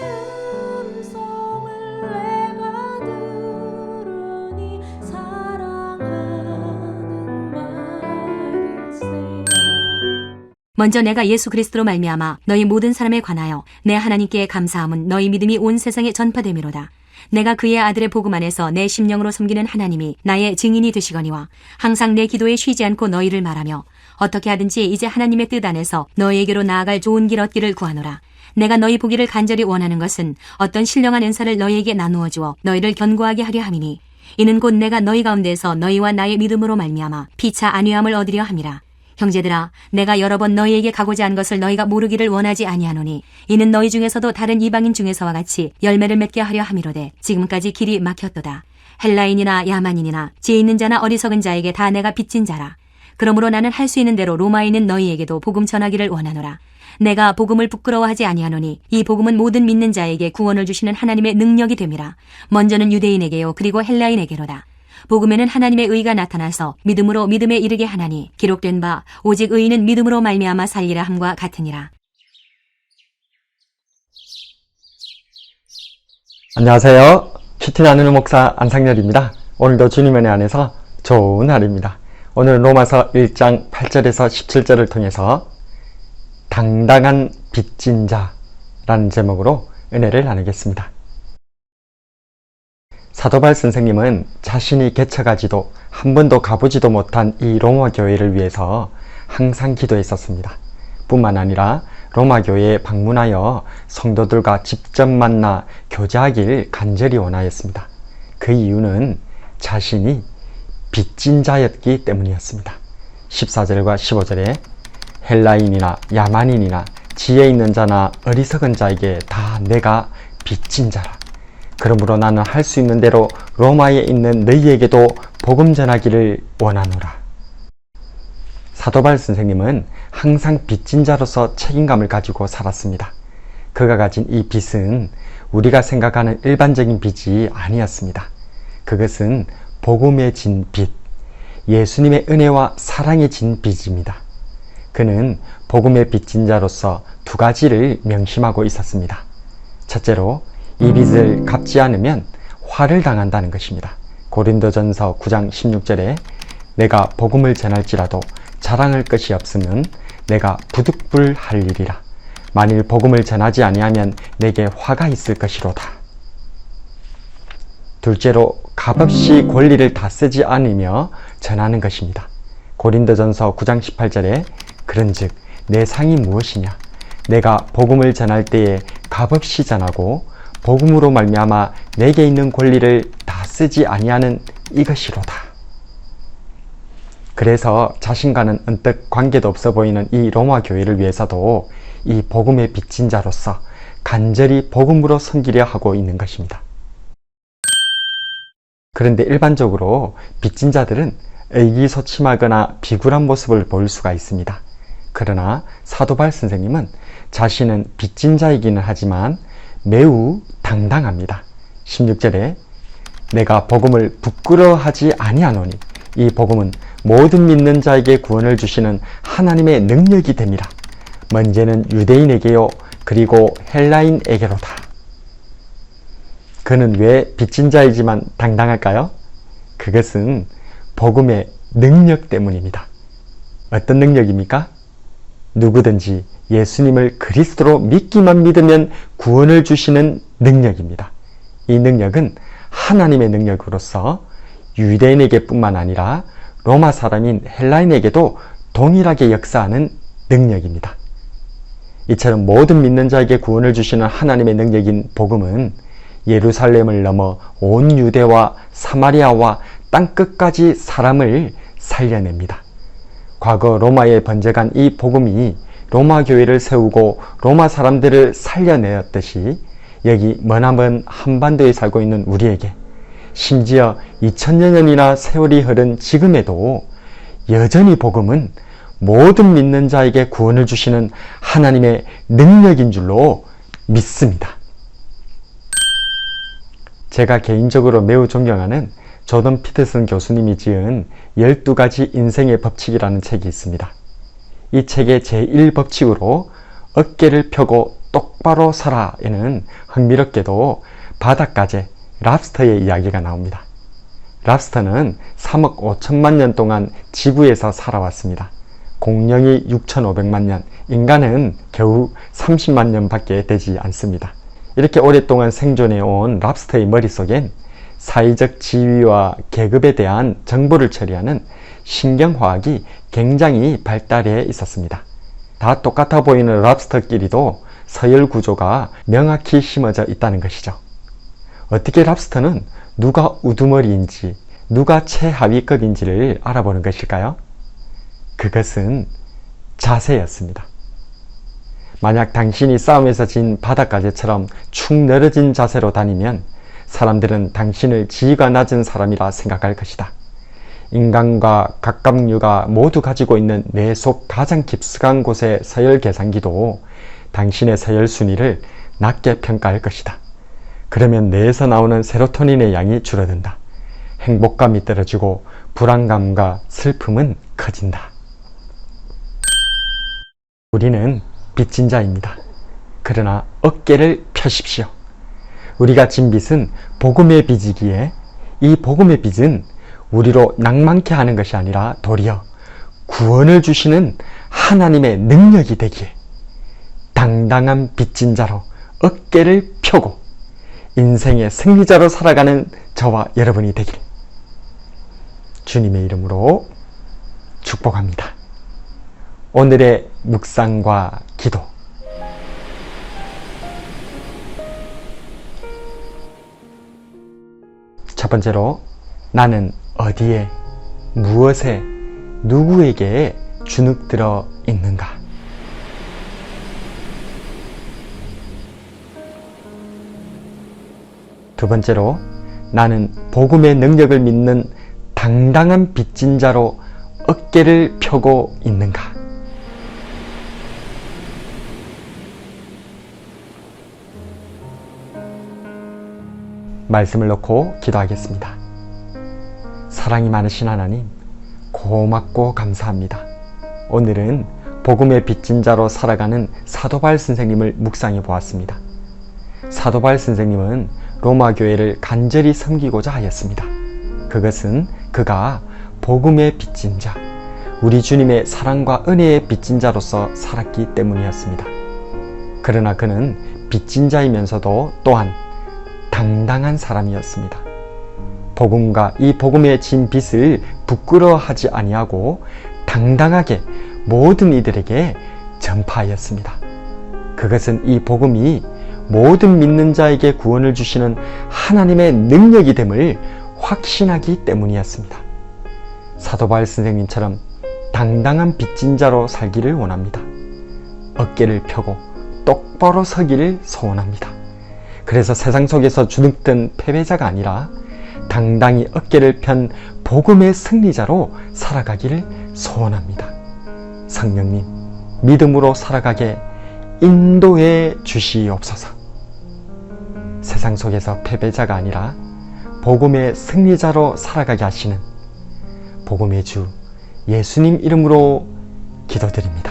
음성을 내가 들으니 사랑하는 말일세. 먼저 내가 예수 그리스도로 말미암아 너희 모든 사람에 관하여 내 하나님께 감사함은 너희 믿음이 온 세상에 전파됨이로다. 내가 그의 아들의 복음 안에서 내 심령으로 섬기는 하나님이 나의 증인이 되시거니와 항상 내 기도에 쉬지 않고 너희를 말하며 어떻게 하든지 이제 하나님의 뜻 안에서 너희에게로 나아갈 좋은 길 얻기를 구하노라. 내가 너희 보기를 간절히 원하는 것은 어떤 신령한 은사를 너희에게 나누어 주어 너희를 견고하게 하려 함이니 이는 곧 내가 너희 가운데서 너희와 나의 믿음으로 말미암아 피차 안위함을 얻으려 함이라. 형제들아, 내가 여러 번 너희에게 가고자 한 것을 너희가 모르기를 원하지 아니하노니 이는 너희 중에서도 다른 이방인 중에서와 같이 열매를 맺게 하려 함이로되 지금까지 길이 막혔도다. 헬라인이나 야만인이나 지혜 있는 자나 어리석은 자에게 다 내가 빚진 자라. 그러므로 나는 할 수 있는 대로 로마에 있는 너희에게도 복음 전하기를 원하노라. 내가 복음을 부끄러워하지 아니하노니 이 복음은 모든 믿는 자에게 구원을 주시는 하나님의 능력이 됨이라. 먼저는 유대인에게요 그리고 헬라인에게로다. 복음에는 하나님의 의가 나타나서 믿음으로 믿음에 이르게 하나니 기록된 바 오직 의인은 믿음으로 말미암아 살리라 함과 같으니라. 안녕하세요. 큐티 나누는 목사 안상렬입니다. 오늘도 주님의 은혜 안에서 좋은 날입니다. 오늘은 로마서 1장 8절에서 17절을 통해서 당당한 빚진 자라는 제목으로 은혜를 나누겠습니다. 사도바울 선생님은 자신이 개척하지도 한 번도 가보지도 못한 이 로마 교회를 위해서 항상 기도했었습니다. 뿐만 아니라 로마 교회에 방문하여 성도들과 직접 만나 교제하길 간절히 원하였습니다. 그 이유는 자신이 빚진 자였기 때문이었습니다. 14절과 15절에 헬라인이나 야만인이나 지혜 있는 자나 어리석은 자에게 다 내가 빚진 자라. 그러므로 나는 할 수 있는 대로 로마에 있는 너희에게도 복음 전하기를 원하노라. 사도바울 선생님은 항상 빚진 자로서 책임감을 가지고 살았습니다. 그가 가진 이 빚은 우리가 생각하는 일반적인 빚이 아니었습니다. 그것은 복음에 진 빚, 예수님의 은혜와 사랑에 진 빚입니다. 그는 복음의 빚진 자로서 두 가지를 명심하고 있었습니다. 첫째로 이 빚을 갚지 않으면 화를 당한다는 것입니다. 고린도전서 9장 16절에 내가 복음을 전할지라도 자랑할 것이 없으면 내가 부득불할 일이라. 만일 복음을 전하지 아니하면 내게 화가 있을 것이로다. 둘째로 값없이 권리를 다 쓰지 않으며 전하는 것입니다. 고린도전서 9장 18절에 그런즉 내 상이 무엇이냐? 내가 복음을 전할 때에 값없이 전하고 복음으로 말미암아 내게 있는 권리를 다 쓰지 아니하는 이것이로다. 그래서 자신과는 언뜻 관계도 없어 보이는 이 로마 교회를 위해서도 이 복음의 빚진 자로서 간절히 복음으로 섬기려 하고 있는 것입니다. 그런데 일반적으로 빚진 자들은 의기소침하거나 비굴한 모습을 보일 수가 있습니다. 그러나 사도바울 선생님은 자신은 빚진 자이기는 하지만 매우 당당합니다. 16절에 내가 복음을 부끄러워하지 아니하노니 이 복음은 모든 믿는 자에게 구원을 주시는 하나님의 능력이 됨이라. 먼저는 유대인에게요 그리고 헬라인에게로다. 그는 왜 빚진 자이지만 당당할까요? 그것은 복음의 능력 때문입니다. 어떤 능력입니까? 누구든지 예수님을 그리스도로 믿기만 믿으면 구원을 주시는 능력입니다. 이 능력은 하나님의 능력으로서 유대인에게 뿐만 아니라 로마 사람인 헬라인에게도 동일하게 역사하는 능력입니다. 이처럼 모든 믿는 자에게 구원을 주시는 하나님의 능력인 복음은 예루살렘을 넘어 온 유대와 사마리아와 땅끝까지 사람을 살려냅니다. 과거 로마에 번져간 이 복음이 로마 교회를 세우고 로마 사람들을 살려내었듯이 여기 머나먼 한반도에 살고 있는 우리에게 심지어 2000여 년이나 세월이 흐른 지금에도 여전히 복음은 모든 믿는 자에게 구원을 주시는 하나님의 능력인 줄로 믿습니다. 제가 개인적으로 매우 존경하는 조던 피터슨 교수님이 지은 12가지 인생의 법칙이라는 책이 있습니다. 이 책의 제1법칙으로 어깨를 펴고 똑바로 서라에는 흥미롭게도 바닷가재 랍스터의 이야기가 나옵니다. 랍스터는 3억 5천만 년 동안 지구에서 살아왔습니다. 공룡이 6,500만 년, 인간은 겨우 30만 년밖에 되지 않습니다. 이렇게 오랫동안 생존해온 랍스터의 머릿속엔 사회적 지위와 계급에 대한 정보를 처리하는 신경화학이 굉장히 발달해 있었습니다. 다 똑같아 보이는 랍스터끼리도 서열 구조가 명확히 심어져 있다는 것이죠. 어떻게 랍스터는 누가 우두머리인지 누가 최하위급인지를 알아보는 것일까요? 그것은 자세였습니다. 만약 당신이 싸움에서 진 바닷가재처럼 축 늘어진 자세로 다니면 사람들은 당신을 지위가 낮은 사람이라 생각할 것이다. 인간과 각각류가 모두 가지고 있는 뇌 속 가장 깊숙한 곳의 서열 계산기도 당신의 서열 순위를 낮게 평가할 것이다. 그러면 뇌에서 나오는 세로토닌의 양이 줄어든다. 행복감이 떨어지고 불안감과 슬픔은 커진다. 우리는 빚진 자입니다. 그러나 어깨를 펴십시오. 우리가 진 빚은 복음의 빚이기에 이 복음의 빚은 우리로 낭만케 하는 것이 아니라 도리어 구원을 주시는 하나님의 능력이 되기에 당당한 빚진 자로 어깨를 펴고 인생의 승리자로 살아가는 저와 여러분이 되길 주님의 이름으로 축복합니다. 오늘의 묵상과 기도. 첫 번째로 나는 어디에, 무엇에, 누구에게 주눅들어 있는가? 두 번째로 나는 복음의 능력을 믿는 당당한 빚진 자로 어깨를 펴고 있는가? 말씀을 놓고 기도하겠습니다. 사랑이 많으신 하나님, 고맙고 감사합니다. 오늘은 복음의 빚진 자로 살아가는 사도 바울 선생님을 묵상해 보았습니다. 사도 바울 선생님은 로마 교회를 간절히 섬기고자 하였습니다. 그것은 그가 복음의 빚진 자, 우리 주님의 사랑과 은혜의 빚진 자로서 살았기 때문이었습니다. 그러나 그는 빚진 자이면서도 또한 당당한 사람이었습니다. 복음과 이 복음의 진 빚을 부끄러워하지 아니하고 당당하게 모든 이들에게 전파하였습니다. 그것은 이 복음이 모든 믿는 자에게 구원을 주시는 하나님의 능력이 됨을 확신하기 때문이었습니다. 사도 바울 선생님처럼 당당한 빚진 자로 살기를 원합니다. 어깨를 펴고 똑바로 서기를 소원합니다. 그래서 세상 속에서 주눅든 패배자가 아니라 당당히 어깨를 편 복음의 승리자로 살아가기를 소원합니다. 성령님, 믿음으로 살아가게 인도해 주시옵소서. 세상 속에서 패배자가 아니라 복음의 승리자로 살아가게 하시는 복음의 주 예수님 이름으로 기도드립니다.